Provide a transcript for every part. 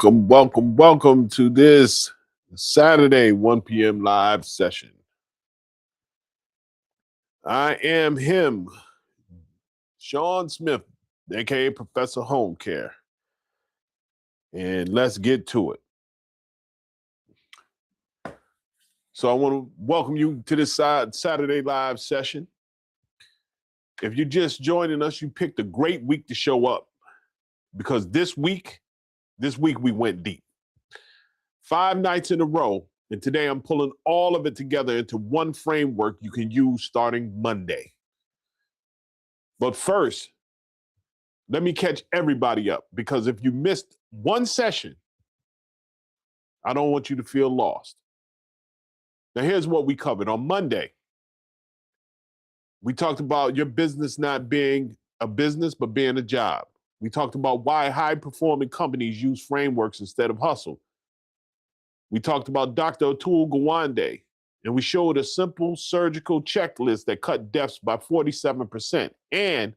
Welcome to this Saturday 1 p.m. live session. I am him, Sean Smith, aka Professor Home Care. And let's get to it. So I want to welcome you to this Saturday live session. If you're just joining us, you picked a great week to show up because this week we went deep. 5 nights in a row, and today I'm pulling all of it together into one framework you can use starting Monday. But first, let me catch everybody up because if you missed one session, I don't want you to feel lost. Now, here's what we covered. On Monday, we talked about your business not being a business, but being a job. We talked about why high-performing companies use frameworks instead of hustle. We talked about Dr. Atul Gawande, and we showed a simple surgical checklist that cut deaths by 47%. And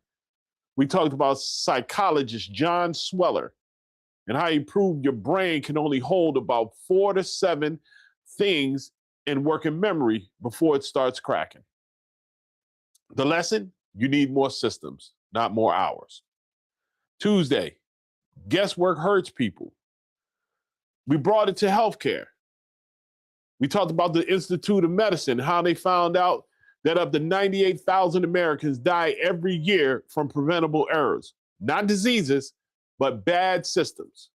we talked about psychologist John Sweller and how he proved your brain can only hold about 4 to 7 things in working memory before it starts cracking. The lesson, you need more systems, not more hours. Tuesday, guesswork hurts people. We brought it to healthcare. We talked about the Institute of Medicine, how they found out that up to 98,000 Americans die every year from preventable errors, not diseases, but bad systems.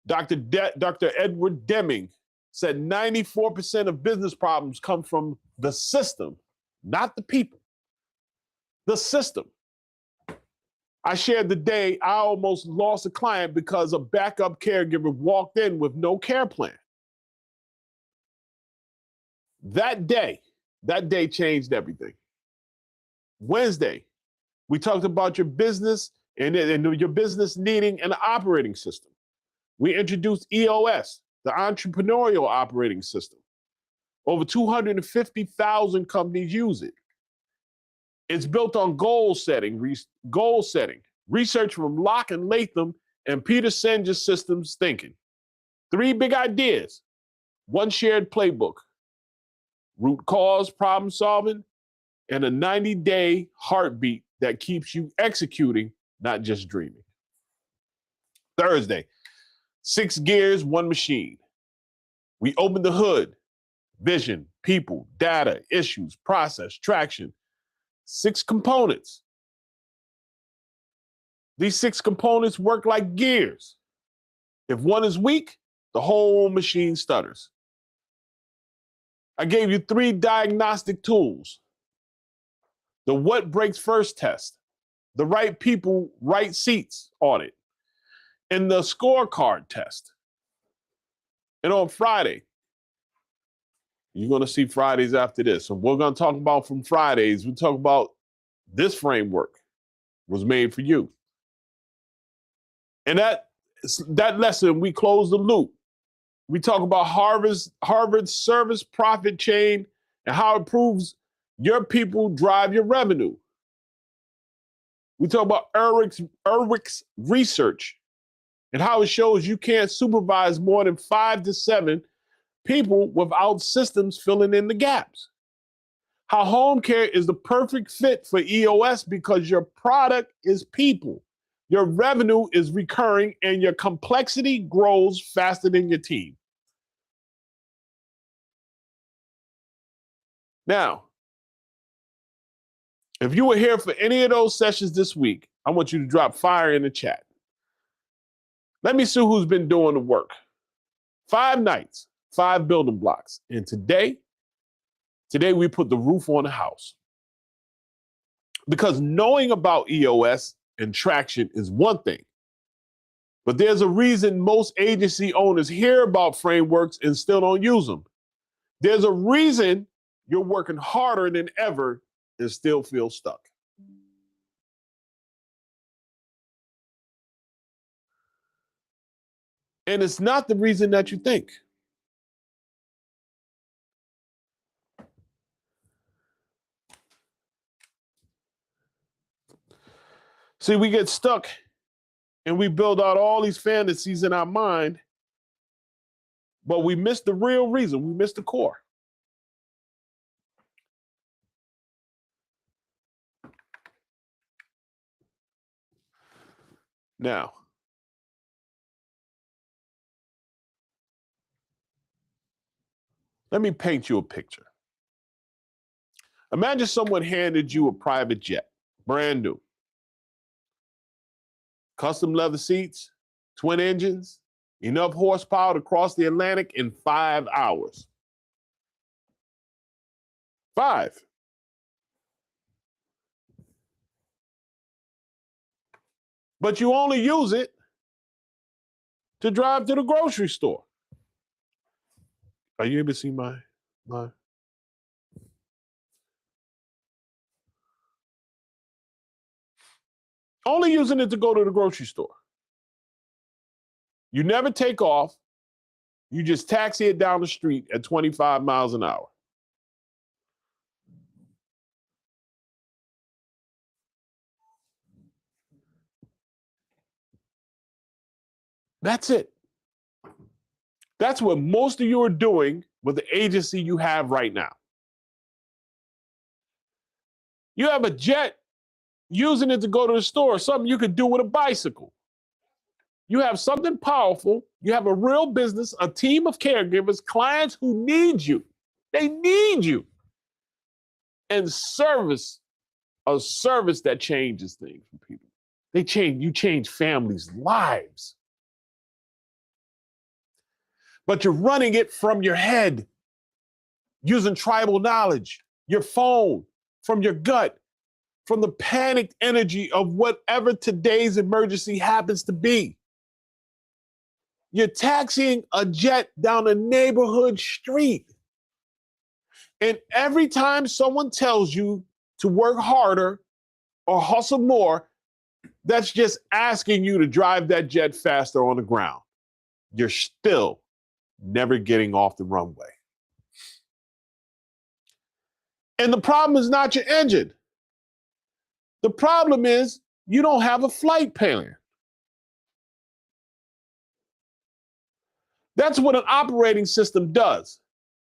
Dr. Edward Deming said 94% of business problems come from the system, not the people. The system. I shared the day I almost lost a client because a backup caregiver walked in with no care plan. That day changed everything. Wednesday, we talked about your business and your business needing an operating system. We introduced EOS, the Entrepreneurial Operating System. Over 250,000 companies use it. It's built on goal setting, research from Locke and Latham and Peter Senge's systems thinking. 3 big ideas, 1 shared playbook, root cause problem solving, and a 90-day heartbeat that keeps you executing, not just dreaming. Thursday, 6 gears, 1 machine. We opened the hood, vision, people, data, issues, process, traction. 6 components. These 6 components work like gears. If one is weak, the whole machine stutters. I gave you 3 diagnostic tools. The what breaks first test, the right people, right seats audit, and the scorecard test. And on Friday, you're going to see Fridays after this. So we're going to talk about from Fridays. We talk about this framework was made for you. And that lesson, we close the loop. We talk about Harvard's service profit chain and how it proves your people drive your revenue. We talk about Erwick's research and how it shows you can't supervise more than 5 to 7 people without systems filling in the gaps. How home care is the perfect fit for EOS because your product is people, your revenue is recurring, and your complexity grows faster than your team. Now, if you were here for any of those sessions this week, I want you to drop fire in the chat. Let me see who's been doing the work. 5 nights, 5 building blocks. And today we put the roof on the house. Because knowing about EOS and traction is one thing, but there's a reason most agency owners hear about frameworks and still don't use them. There's a reason you're working harder than ever and still feel stuck. And it's not the reason that you think. See, we get stuck And we build out all these fantasies in our mind, but we miss the real reason. We miss the core. Now, let me paint you a picture. Imagine someone handed you a private jet, brand new. Custom leather seats, twin engines, enough horsepower to cross the Atlantic in 5 hours. 5. But you only use it to drive to the grocery store. Are you able to see my? Only using it to go to the grocery store. You never take off. You just taxi it down the street at 25 miles an hour. That's it. That's what most of you are doing with the agency you have right now. You have a jet, using it to go to the store, something you could do with a bicycle. You have something powerful. You have a real business, a team of caregivers, clients who need you. They need you. And a service that changes things for people. You change families' lives. But you're running it from your head, using tribal knowledge, your phone, from your gut, from the panicked energy of whatever today's emergency happens to be. You're taxiing a jet down a neighborhood street. And every time someone tells you to work harder or hustle more, that's just asking you to drive that jet faster on the ground. You're still never getting off the runway. And the problem is not your engine. The problem is you don't have a flight plan. That's what an operating system does.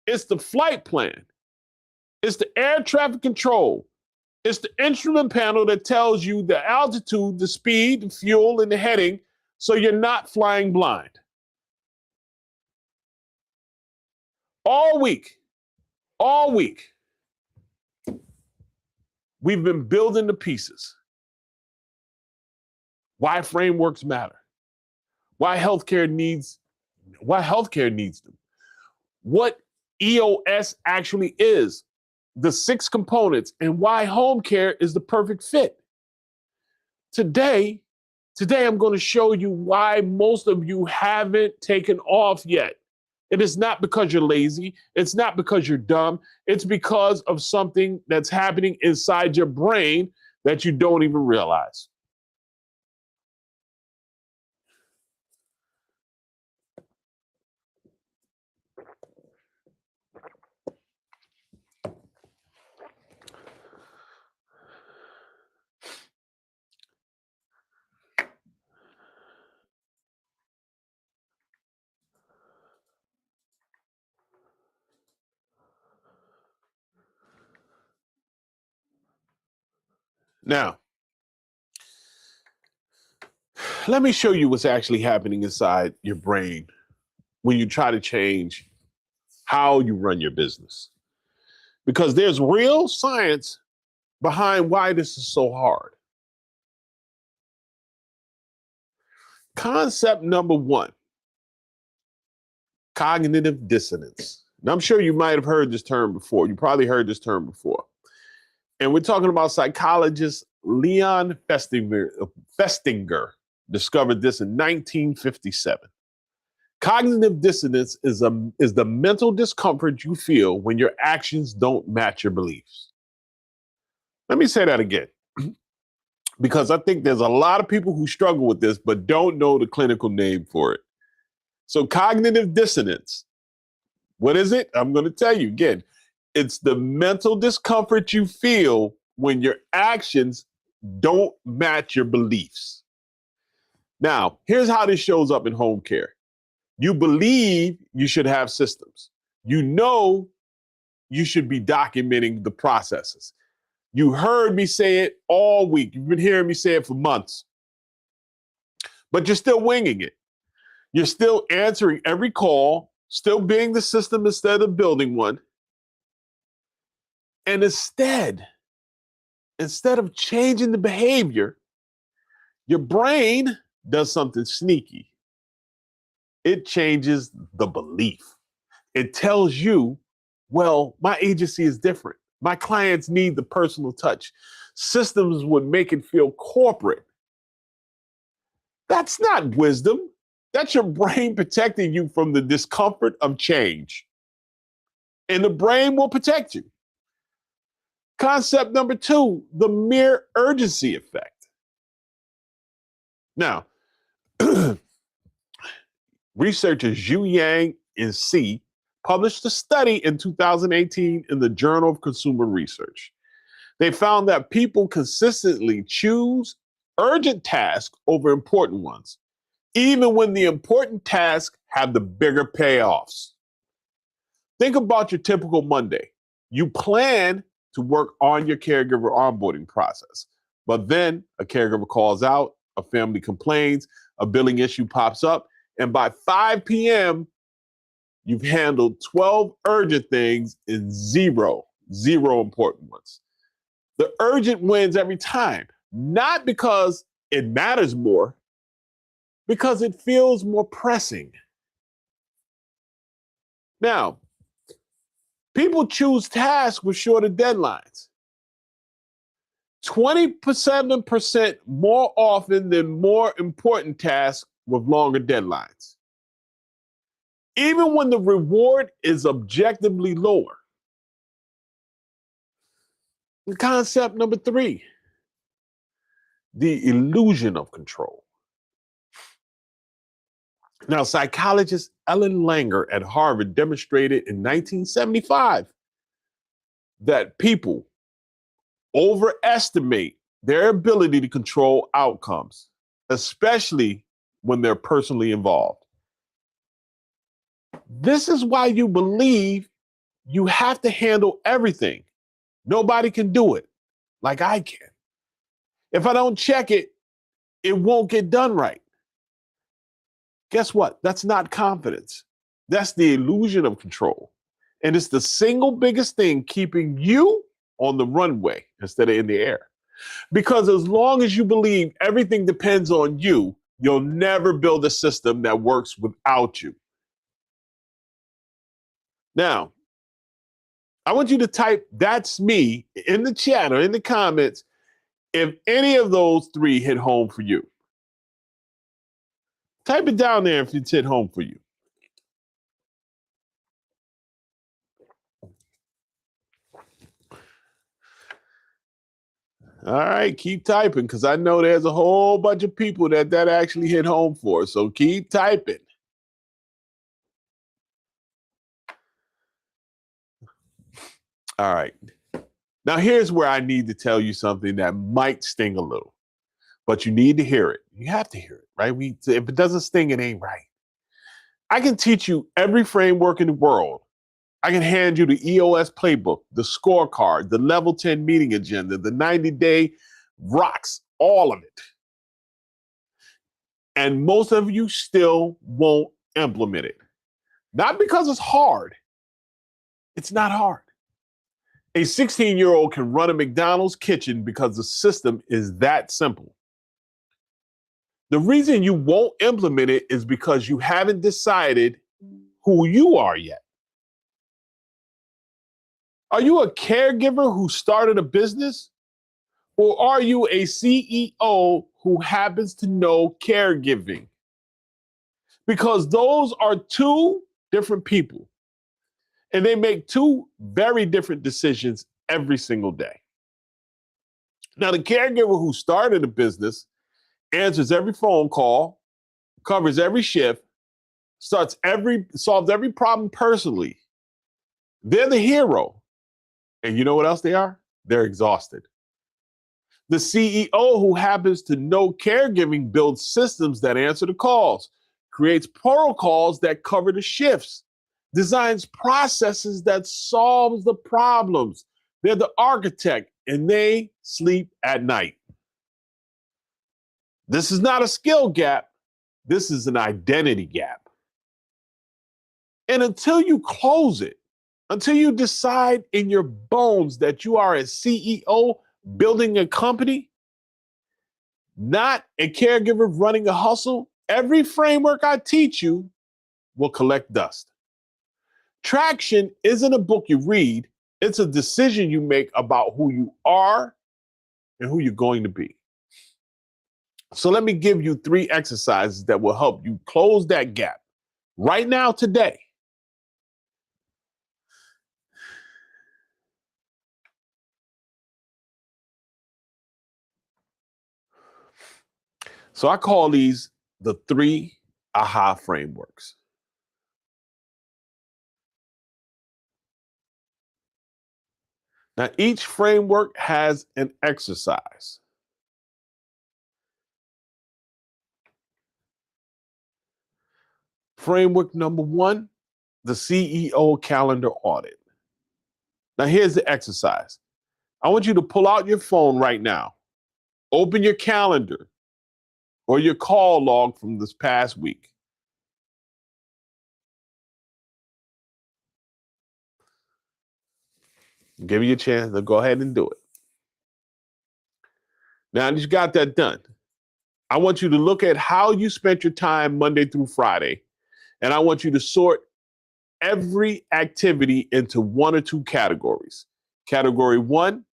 It's the flight plan. It's the air traffic control. It's the instrument panel that tells you the altitude, the speed, the fuel, and the heading, so you're not flying blind. All week, we've been building the pieces. Why frameworks matter. Why healthcare needs them. What EOS actually is, the 6 components, and why home care is the perfect fit. Today I'm going to show you why most of you haven't taken off yet. It is not because you're lazy. It's not because you're dumb. It's because of something that's happening inside your brain that you don't even realize. Now, let me show you what's actually happening inside your brain when you try to change how you run your business. Because there's real science behind why this is so hard. Concept number 1, cognitive dissonance. Now, I'm sure you might have heard this term before. You probably heard this term before. And we're talking about psychologist Leon Festinger discovered this in 1957. Cognitive dissonance is the mental discomfort you feel when your actions don't match your beliefs. Let me say that again, because I think there's a lot of people who struggle with this but don't know the clinical name for it. So cognitive dissonance, what is it? I'm going to tell you again. It's the mental discomfort you feel when your actions don't match your beliefs. Now, here's how this shows up in home care. You believe you should have systems. You know you should be documenting the processes. You heard me say it all week. You've been hearing me say it for months. But you're still winging it. You're still answering every call, still being the system instead of building one. And instead of changing the behavior, your brain does something sneaky. It changes the belief. It tells you, well, my agency is different. My clients need the personal touch. Systems would make it feel corporate. That's not wisdom. That's your brain protecting you from the discomfort of change. And the brain will protect you. Concept number 2, the mere urgency effect. Now, researchers Zhu Yang and C published a study in 2018 in the Journal of Consumer Research. They found that people consistently choose urgent tasks over important ones, even when the important tasks have the bigger payoffs. Think about your typical Monday. You plan to work on your caregiver onboarding process, but then a caregiver calls out, a family complains, a billing issue pops up, and by 5 p.m., you've handled 12 urgent things and zero important ones. The urgent wins every time, not because it matters more, because it feels more pressing. Now, people choose tasks with shorter deadlines. 27% more often than more important tasks with longer deadlines. Even when the reward is objectively lower. And concept number 3, the illusion of control. Now, psychologist Ellen Langer at Harvard demonstrated in 1975 that people overestimate their ability to control outcomes, especially when they're personally involved. This is why you believe you have to handle everything. Nobody can do it like I can. If I don't check it, it won't get done right. Guess what? That's not confidence. That's the illusion of control. And it's the single biggest thing keeping you on the runway instead of in the air. Because as long as you believe everything depends on you, you'll never build a system that works without you. Now, I want you to type "that's me" in the chat or in the comments if any of those 3 hit home for you. Type it down there if it's hit home for you. All right, keep typing because I know there's a whole bunch of people that actually hit home for. So keep typing. All right. Now here's where I need to tell you something that might sting a little, but you need to hear it. You have to hear it, right? If it doesn't sting, it ain't right. I can teach you every framework in the world. I can hand you the EOS playbook, the scorecard, the level 10 meeting agenda, the 90-day rocks, all of it. And most of you still won't implement it. Not because it's hard. It's not hard. A 16-year-old can run a McDonald's kitchen because the system is that simple. The reason you won't implement it is because you haven't decided who you are yet. Are you a caregiver who started a business? Or are you a CEO who happens to know caregiving? Because those are 2 different people. And they make 2 very different decisions every single day. Now, the caregiver who started a business answers every phone call, covers every shift, solves every problem personally. They're the hero. And you know what else they are? They're exhausted. The CEO who happens to know caregiving builds systems that answer the calls, creates protocols that cover the shifts, designs processes that solves the problems. They're the architect and they sleep at night. This is not a skill gap. This is an identity gap. And until you close it, until you decide in your bones that you are a CEO building a company, not a caregiver running a hustle, every framework I teach you will collect dust. Traction isn't a book you read, it's a decision you make about who you are and who you're going to be. So let me give you 3 exercises that will help you close that gap right now, today. So I call these the 3 AHA frameworks. Now, each framework has an exercise. Framework number 1, the CEO calendar audit. Now, here's the exercise. I want you to pull out your phone right now, open your calendar or your call log from this past week. Give you a chance to go ahead and do it. Now that you got that done, I want you to look at how you spent your time Monday through Friday, and I want you to sort every activity into 1 or 2 categories. Category 1,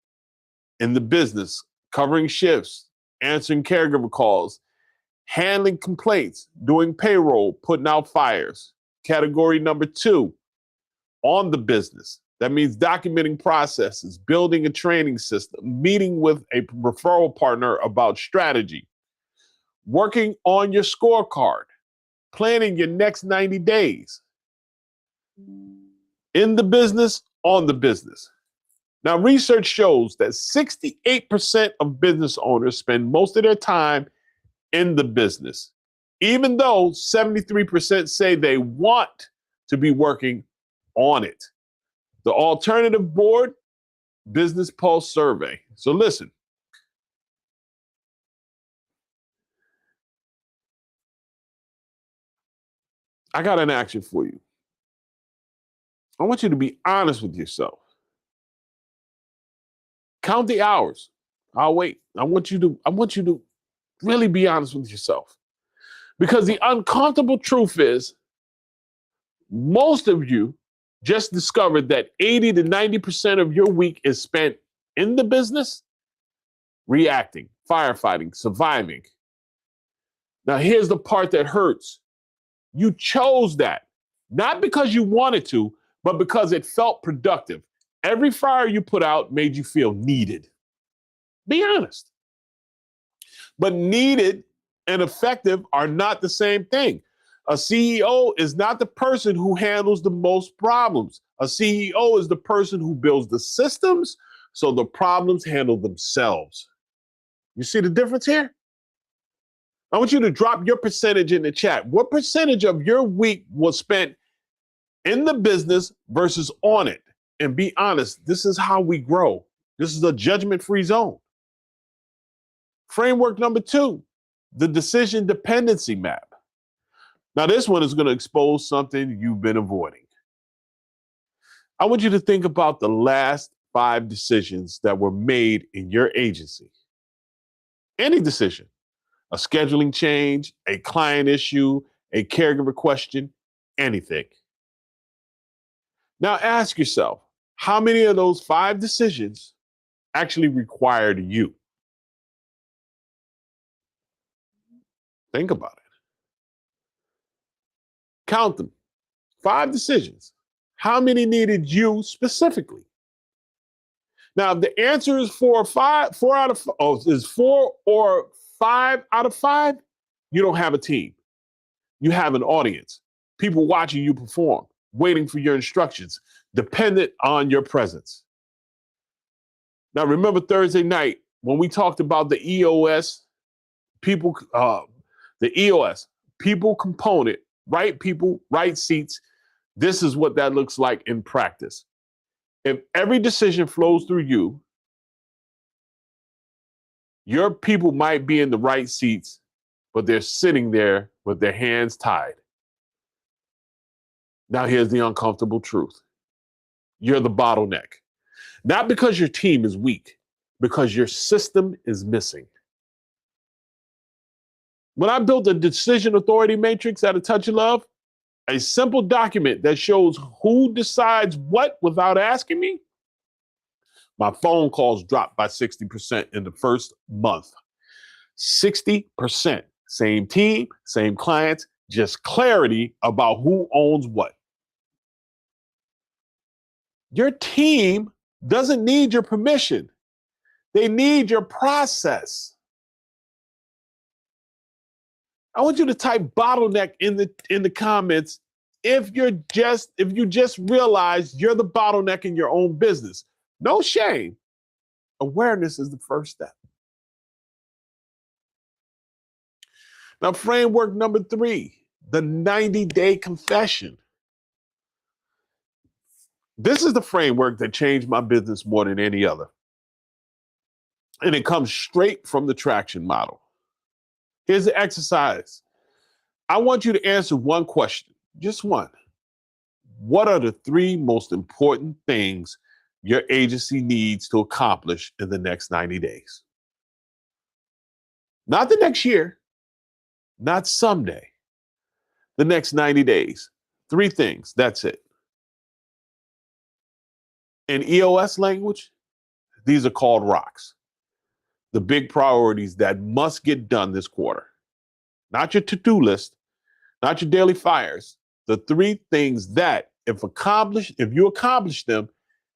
in the business, covering shifts, answering caregiver calls, handling complaints, doing payroll, putting out fires. Category number 2, on the business. That means documenting processes, building a training system, meeting with a referral partner about strategy, working on your scorecard, planning your next 90 days. In the business, on the business. Now, research shows that 68% of business owners spend most of their time in the business, even though 73% say they want to be working on it. The Alternative Board Business Pulse Survey. So listen. I got an action for you. I want you to be honest with yourself. Count the hours. I'll wait. I want you to really be honest with yourself. Because the uncomfortable truth is, most of you just discovered that 80 to 90% of your week is spent in the business, reacting, firefighting, surviving. Now, here's the part that hurts. You chose that, not because you wanted to, but because it felt productive. Every fire you put out made you feel needed. Be honest. But needed and effective are not the same thing. A CEO is not the person who handles the most problems. A CEO is the person who builds the systems so the problems handle themselves. You see the difference here? I want you to drop your percentage in the chat. What percentage of your week was spent in the business versus on it? And be honest, this is how we grow. This is a judgment-free zone. Framework number 2, the decision dependency map. Now, this one is going to expose something you've been avoiding. I want you to think about the last 5 decisions that were made in your agency. Any decision, a scheduling change, a client issue, a caregiver question, anything. Now ask yourself, how many of those 5 decisions actually required you? Think about it. Count them. 5 decisions. How many needed you specifically? Now, if the answer is 4 or 5, 4 out of is 4 or 5 out of 5, you don't have a team. You have an audience. People watching you perform, waiting for your instructions, dependent on your presence. Now, remember Thursday night, when we talked about the EOS, the EOS, people component, right people, right seats, this is what that looks like in practice. If every decision flows through you, your people might be in the right seats, but they're sitting there with their hands tied. Now, here's the uncomfortable truth. You're the bottleneck. Not because your team is weak, because your system is missing. When I built a decision authority matrix at A Touch of Love, a simple document that shows who decides what without asking me, my phone calls dropped by 60% in the first month. 60%. Same team, same clients, just clarity about who owns what. Your team doesn't need your permission. They need your process. I want you to type bottleneck in the comments if you just realize you're the bottleneck in your own business. No shame. Awareness is the first step. Now, framework number 3, the 90-day confession. This is the framework that changed my business more than any other. And it comes straight from the traction model. Here's the exercise. I want you to answer one question, just one. What are the 3 most important things your agency needs to accomplish in the next 90 days? Not the next year, not someday. The next 90 days. 3 things, that's it. In EOS language, these are called rocks. The big priorities that must get done this quarter. Not your to-do list, not your daily fires. The 3 things that, if you accomplish them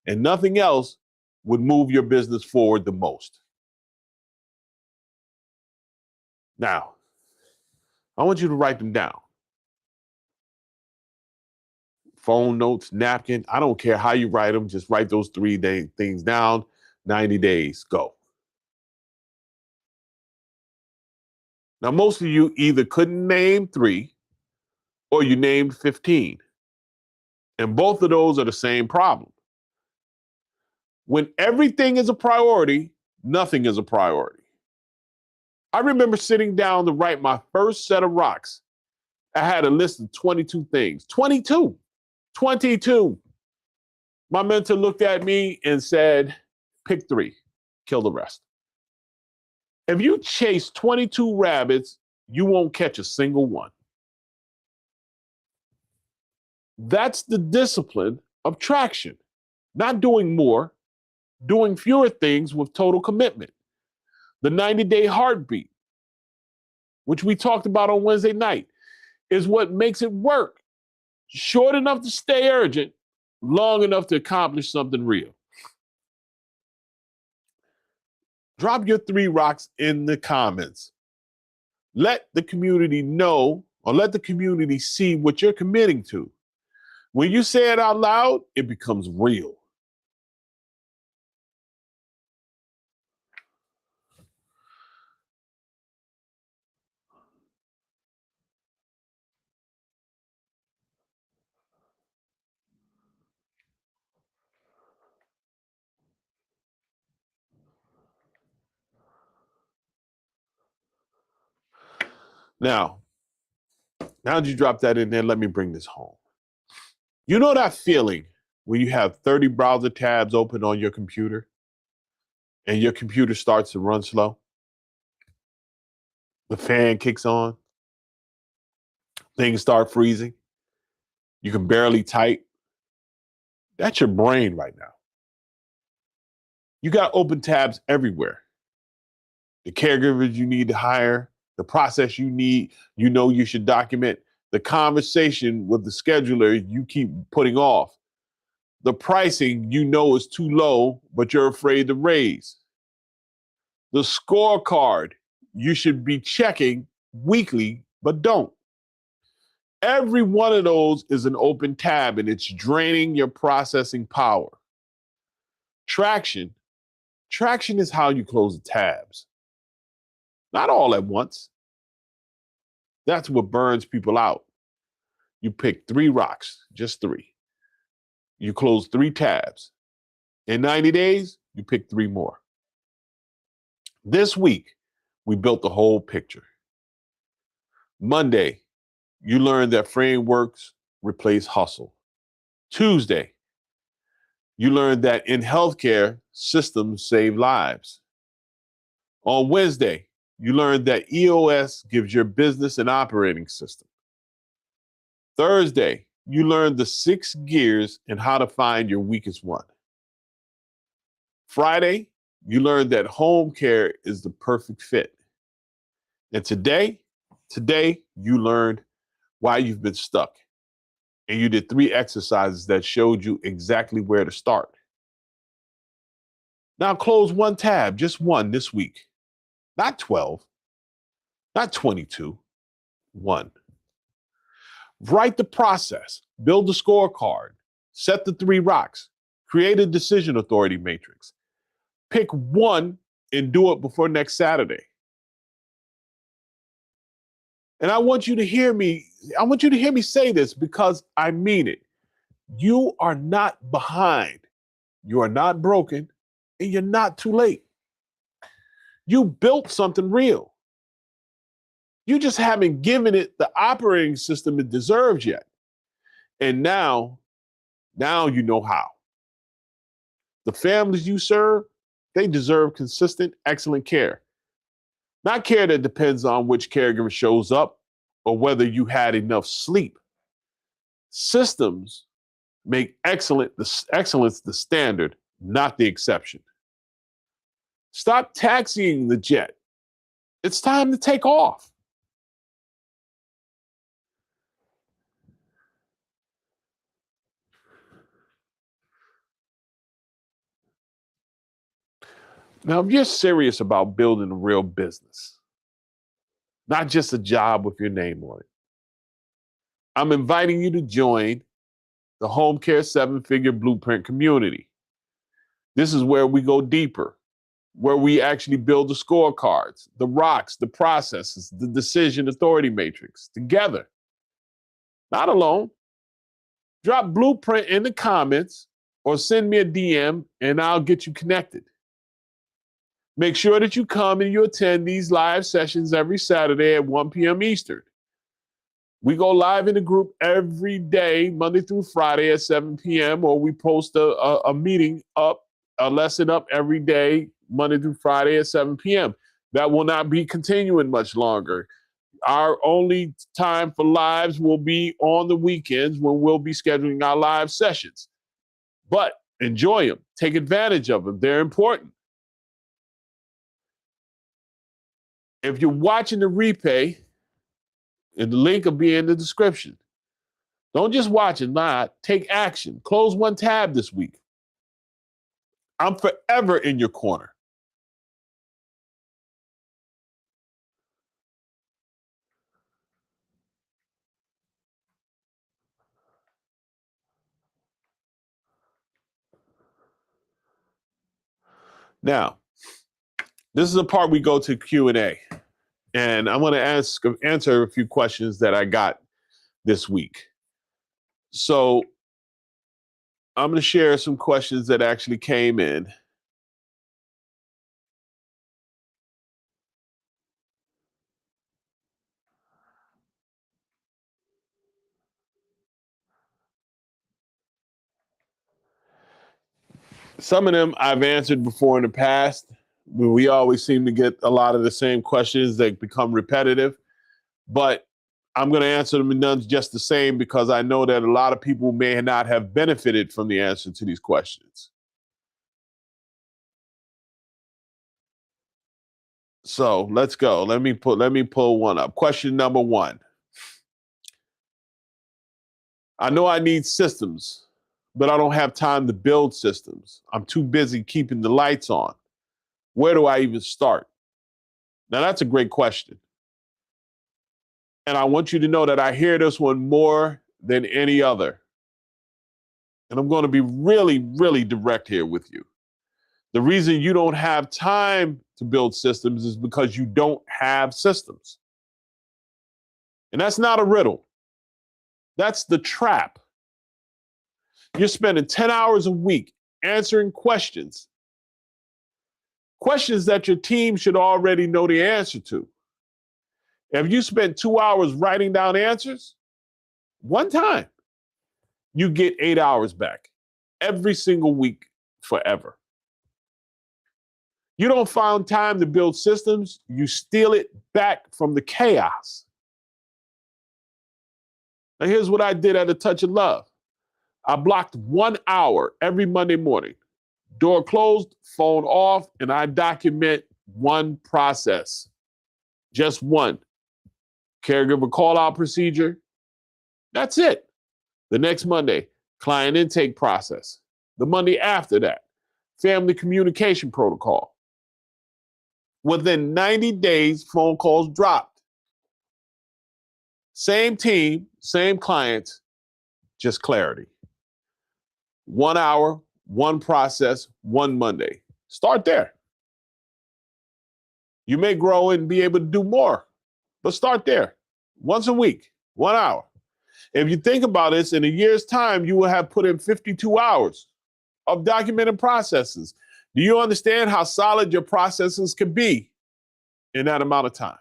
and nothing else, would move your business forward the most. Now, I want you to write them down. Phone notes, napkin, I don't care how you write them, just write those 3 things down. 90 days, go. Now, most of you either couldn't name 3 or you named 15. And both of those are the same problem. When everything is a priority, nothing is a priority. I remember sitting down to write my first set of rocks. I had a list of 22 things. 22. My mentor looked at me and said, pick 3, kill the rest. If you chase 22 rabbits, you won't catch a single one. That's the discipline of traction. Not doing more, doing fewer things with total commitment. The 90-day heartbeat, which we talked about on Wednesday night, is what makes it work. Short enough to stay urgent, long enough to accomplish something real. Drop your 3 rocks in the comments. Let the community know, or let the community see what you're committing to. When you say it out loud, it becomes real. Now that you drop that in there, let me bring this home. You know that feeling when you have 30 browser tabs open on your computer and your computer starts to run slow? The fan kicks on. Things start freezing. You can barely type. That's your brain right now. You got open tabs everywhere. The caregivers you need to hire, the process you should document, the conversation with the scheduler you keep putting off, the pricing is too low, but you're afraid to raise, the scorecard you should be checking weekly, but don't. Every one of those is an open tab and it's draining your processing power. Traction Traction is how you close the tabs. Not all at once. That's what burns people out. You pick 3 rocks, just 3. You close 3 tabs. In 90 days, you pick 3 more. This week, we built the whole picture. Monday, you learned that frameworks replace hustle. Tuesday, you learned that in healthcare, systems save lives. On Wednesday, you learned that EOS gives your business an operating system. Thursday, you learned the 6 gears and how to find your weakest one. Friday, you learned that home care is the perfect fit. And today you learned why you've been stuck. And you did 3 exercises that showed you exactly where to start. Now close 1 tab, just 1 this week. Not 12, not 22, 1. Write the process, build the scorecard, set the 3 rocks, create a decision authority matrix. Pick 1 and do it before next Saturday. And I want you to hear me say this because I mean it. You are not behind. You are not broken, and you're not too late. You built something real. You just haven't given it the operating system it deserves yet. And now you know how. The families you serve, they deserve consistent, excellent care. Not care that depends on which caregiver shows up or whether you had enough sleep. Systems make excellence the standard, not the exception. Stop taxiing the jet. It's time to take off. Now, if you're serious about building a real business, not just a job with your name on it, I'm inviting you to join the Home Care 7-Figure Blueprint community. This is where we go deeper, where we actually build the scorecards, the rocks, the processes, the decision authority matrix together, not alone. Drop Blueprint in the comments or send me a DM and I'll get you connected. Make sure that you come and you attend these live sessions every Saturday at 1 p.m. Eastern. We go live in the group every day, Monday through Friday at 7 p.m., or we post a meeting up, a lesson up every day, Monday through Friday at 7 p.m. That will not be continuing much longer. Our only time for lives will be on the weekends when we'll be scheduling our live sessions. But enjoy them. Take advantage of them. They're important. If you're watching the replay, and the link will be in the description. Don't just watch it, take action. Close 1 tab this week. I'm forever in your corner. Now, this is the part we go to Q&A. And I'm going to answer a few questions that I got this week. So I'm going to share some questions that actually came in. Some of them I've answered before in the past. We always seem to get a lot of the same questions that become repetitive, but I'm going to answer them in none just the same because I know that a lot of people may not have benefited from the answer to these questions. So let's go. Let me pull one up. Question number 1. I know I need systems, but I don't have time to build systems. I'm too busy keeping the lights on. Where do I even start? Now, that's a great question. And I want you to know that I hear this one more than any other. And I'm going to be really, really direct here with you. The reason you don't have time to build systems is because you don't have systems. And that's not a riddle. That's the trap. You're spending 10 hours a week answering questions that your team should already know the answer to. If you spend 2 hours writing down answers, one time, you get 8 hours back every single week forever. You don't find time to build systems, you steal it back from the chaos. Now, here's what I did at A Touch of Love. I blocked 1 hour every Monday morning. Door closed, phone off, and I document one process. Just one. Caregiver call-out procedure. That's it. The next Monday, client intake process. The Monday after that, family communication protocol. Within 90 days, phone calls dropped. Same team, same clients, just clarity. 1 hour, one process, one Monday. Start there. You may grow and be able to do more, but start there. Once a week, 1 hour. If you think about this, in a year's time, you will have put in 52 hours of documented processes. Do you understand how solid your processes can be in that amount of time?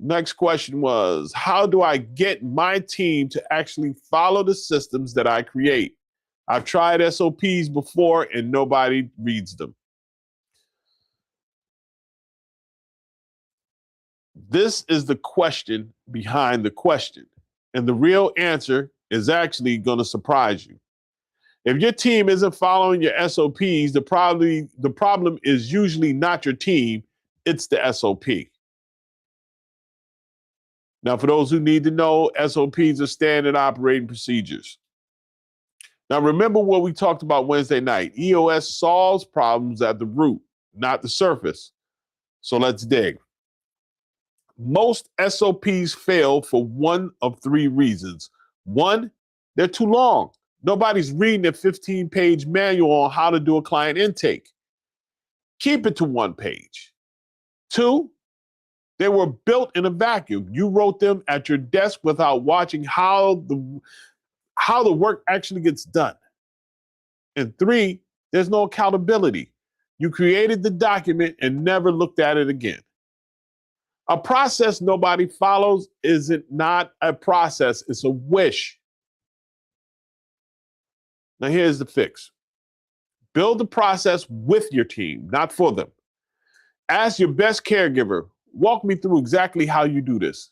Next question was, how do I get my team to actually follow the systems that I create? I've tried SOPs before and nobody reads them. This is the question behind the question. And the real answer is actually going to surprise you. If your team isn't following your SOPs, the problem is usually not your team, it's the SOP. Now, for those who need to know, SOPs are standard operating procedures. Now, remember what we talked about Wednesday night. EOS solves problems at the root, not the surface. So let's dig. Most SOPs fail for one of three reasons. One, they're too long. Nobody's reading a 15-page manual on how to do a client intake. Keep it to one page. Two, they were built in a vacuum. You wrote them at your desk without watching how the work actually gets done. And three, there's no accountability. You created the document and never looked at it again. A process nobody follows isn't not a process, it's a wish. Now here's the fix. Build the process with your team, not for them. Ask your best caregiver, walk me through exactly how you do this.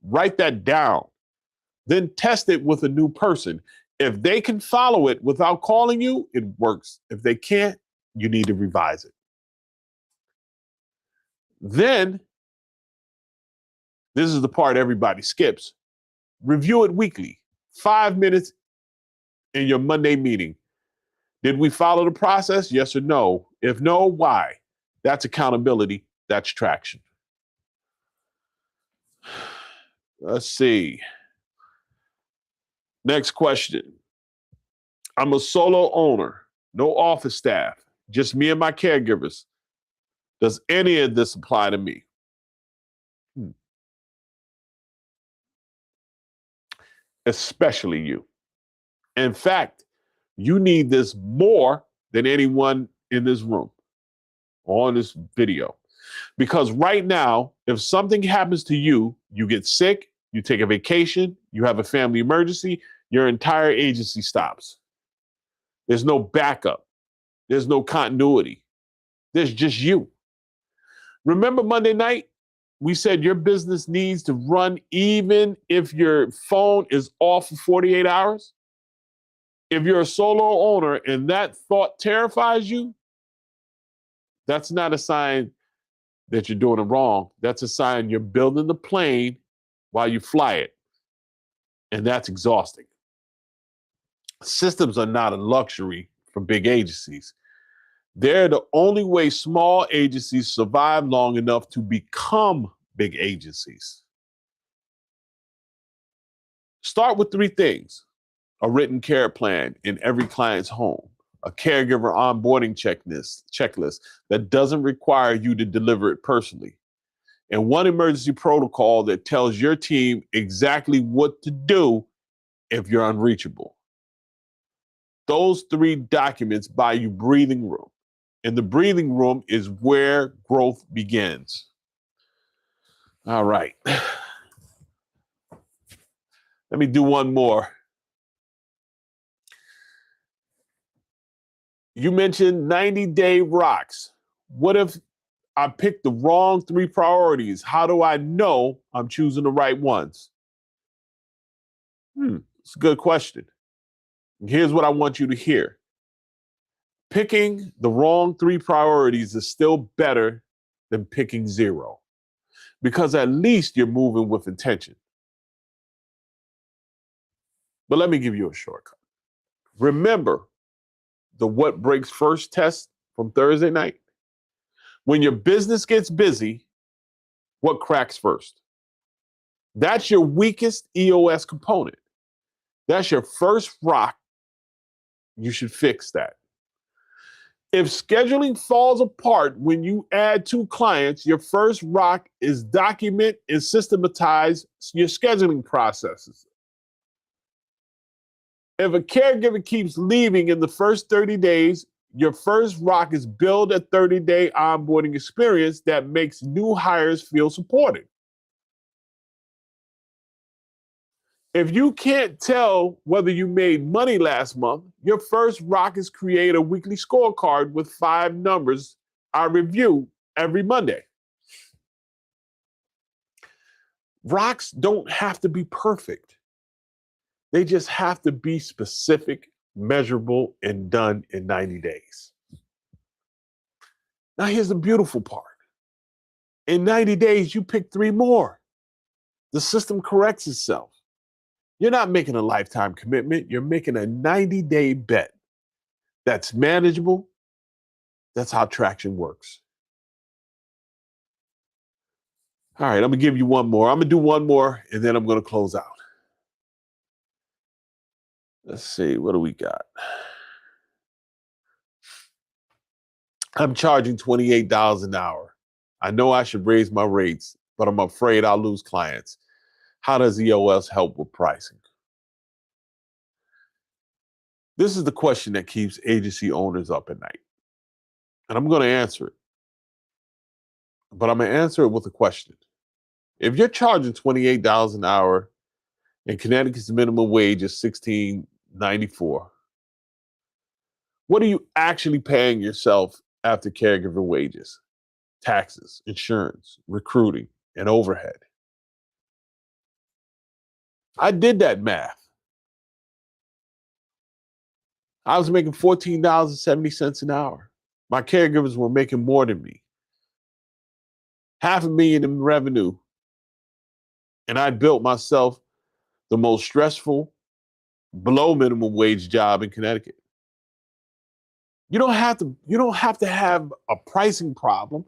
Write that down. Then test it with a new person. If they can follow it without calling you, it works. If they can't, you need to revise it. Then, this is the part everybody skips. Review it weekly, 5 minutes in your Monday meeting. Did we follow the process? Yes or no? If no, why? That's accountability. That's traction. Let's see. Next question. I'm a solo owner, no office staff, just me and my caregivers. Does any of this apply to me? Especially you. In fact, you need this more than anyone in this room or on this video. Because right now, if something happens to you, you get sick, you take a vacation, you have a family emergency, your entire agency stops. There's no backup. There's no continuity. There's just you. Remember Monday night? We said your business needs to run even if your phone is off for 48 hours. If you're a solo owner and that thought terrifies you, that's not a sign that you're doing it wrong. That's a sign you're building the plane while you fly it. And that's exhausting. Systems are not a luxury for big agencies. They're the only way small agencies survive long enough to become big agencies. Start with 3 things. A written care plan in every client's home. a caregiver onboarding checklist that doesn't require you to deliver it personally, and one emergency protocol that tells your team exactly what to do if you're unreachable. Those 3 documents buy you breathing room, and the breathing room is where growth begins. All right. Let me do one more. You mentioned 90-day rocks. What if I picked the wrong 3 priorities? How do I know I'm choosing the right ones? It's a good question. Here's what I want you to hear. Picking the wrong 3 priorities is still better than picking 0, because at least you're moving with intention. But let me give you a shortcut. Remember the what breaks first test from Thursday night? When your business gets busy, what cracks first? That's your weakest EOS component. That's your first rock. You should fix that. If scheduling falls apart when you add 2 clients, your first rock is document and systematize your scheduling processes. If a caregiver keeps leaving in the first 30 days, your first rock is build a 30-day onboarding experience that makes new hires feel supported. If you can't tell whether you made money last month, your first rock is create a weekly scorecard with 5 numbers I review every Monday. Rocks don't have to be perfect. They just have to be specific, measurable, and done in 90 days. Now, here's the beautiful part. In 90 days, you pick 3 more. The system corrects itself. You're not making a lifetime commitment. You're making a 90-day bet. That's manageable. That's how traction works. All right, I'm going to give you one more. I'm going to do one more, and then I'm going to close out. Let's see, what do we got? I'm charging $28 an hour. I know I should raise my rates, but I'm afraid I'll lose clients. How does EOS help with pricing? This is the question that keeps agency owners up at night. And I'm going to answer it. But I'm going to answer it with a question. If you're charging $28 an hour and Connecticut's minimum wage is $16.94, what are you actually paying yourself after caregiver wages, taxes, insurance, recruiting, and overhead? I did that math. I was making $14.70 an hour. My caregivers were making more than me. $500,000 in revenue. And I built myself the most stressful, below minimum wage job in Connecticut. You don't have to have a pricing problem.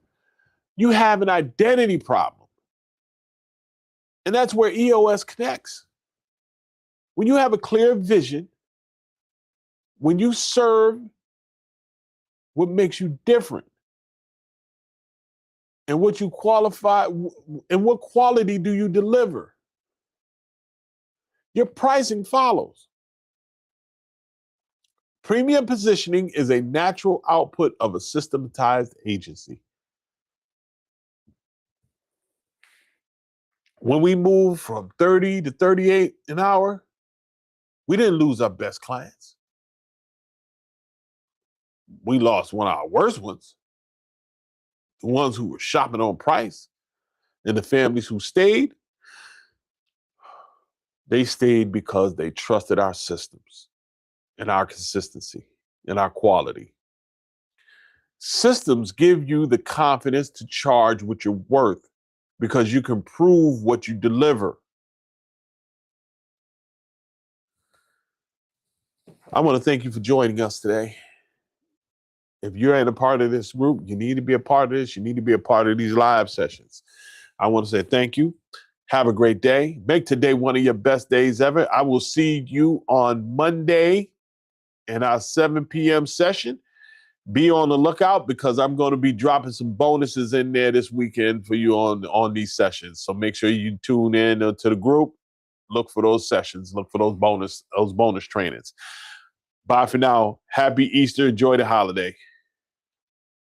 You have an identity problem. And that's where EOS connects. When you have a clear vision, when you serve what makes you different, and what you qualify, and what quality do you deliver, your pricing follows. Premium positioning is a natural output of a systematized agency. When we moved from 30 to 38 an hour, we didn't lose our best clients. We lost one of our worst ones, the ones who were shopping on price, and the families who stayed, they stayed because they trusted our systems and our consistency and our quality. Systems give you the confidence to charge what you're worth because you can prove what you deliver. I want to thank you for joining us today. If you're in a part of this group, you need to be a part of this. You need to be a part of these live sessions. I want to say thank you. Have a great day. Make today one of your best days ever. I will see you on Monday in our 7 p.m. session. Be on the lookout because I'm going to be dropping some bonuses in there this weekend for you on these sessions. So make sure you tune in to the group. Look for those sessions. Look for those bonus trainings. Bye for now. Happy Easter. Enjoy the holiday.